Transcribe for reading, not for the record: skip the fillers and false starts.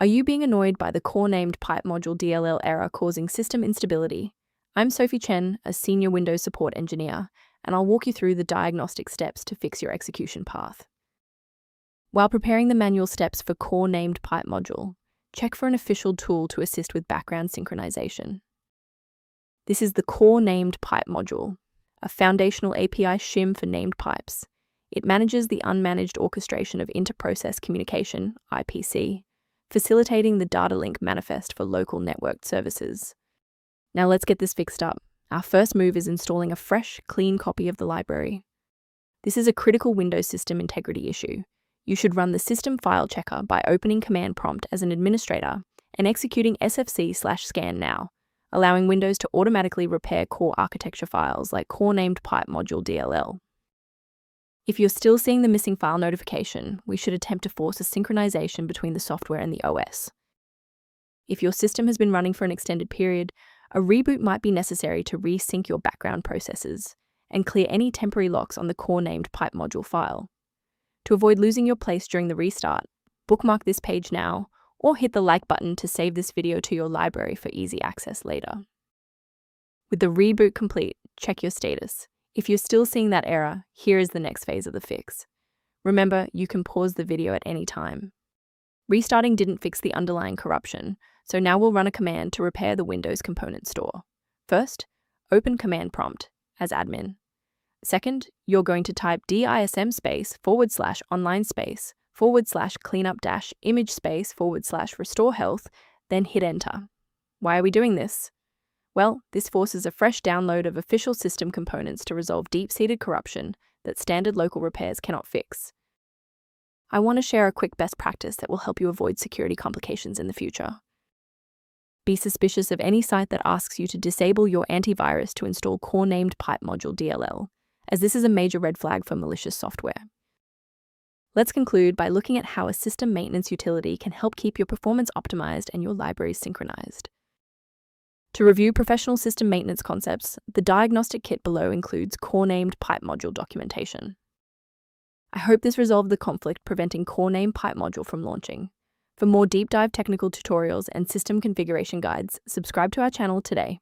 Are you being annoyed by the core named pipe module DLL error causing system instability? I'm Sophie Chen, a senior Windows support engineer, and I'll walk you through the diagnostic steps to fix your execution path. While preparing the manual steps for core named pipe module, check for an official tool to assist with background synchronization. This is the core named pipe module, a foundational API shim for named pipes. It manages the unmanaged orchestration of inter-process communication, IPC, facilitating the data link manifest for local networked services. Now let's get this fixed up. Our first move is installing a fresh, clean copy of the library. This is a critical Windows system integrity issue. You should run the system file checker by opening command prompt as an administrator and executing sfc/scannow, allowing Windows to automatically repair core architecture files like core named pipe module DLL. If you're still seeing the missing file notification, we should attempt to force a synchronization between the software and the OS. If your system has been running for an extended period, a reboot might be necessary to resync your background processes and clear any temporary locks on the core named pipe module file. To avoid losing your place during the restart, bookmark this page now or hit the like button to save this video to your library for easy access later. With the reboot complete, check your status. If you're still seeing that error, here is the next phase of the fix. Remember, you can pause the video at any time. Restarting didn't fix the underlying corruption, so now we'll run a command to repair the Windows component store. First, open command prompt as admin. Second, you're going to type dism /online /cleanup image /restore health, then hit enter. Why are we doing this? Well, this forces a fresh download of official system components to resolve deep-seated corruption that standard local repairs cannot fix. I want to share a quick best practice that will help you avoid security complications in the future. Be suspicious of any site that asks you to disable your antivirus to install core named pipe module DLL, as this is a major red flag for malicious software. Let's conclude by looking at how a system maintenance utility can help keep your performance optimized and your libraries synchronized. To review professional system maintenance concepts, the diagnostic kit below includes core named pipe module documentation. I hope this resolved the conflict preventing core named pipe module from launching. For more deep dive technical tutorials and system configuration guides, subscribe to our channel today.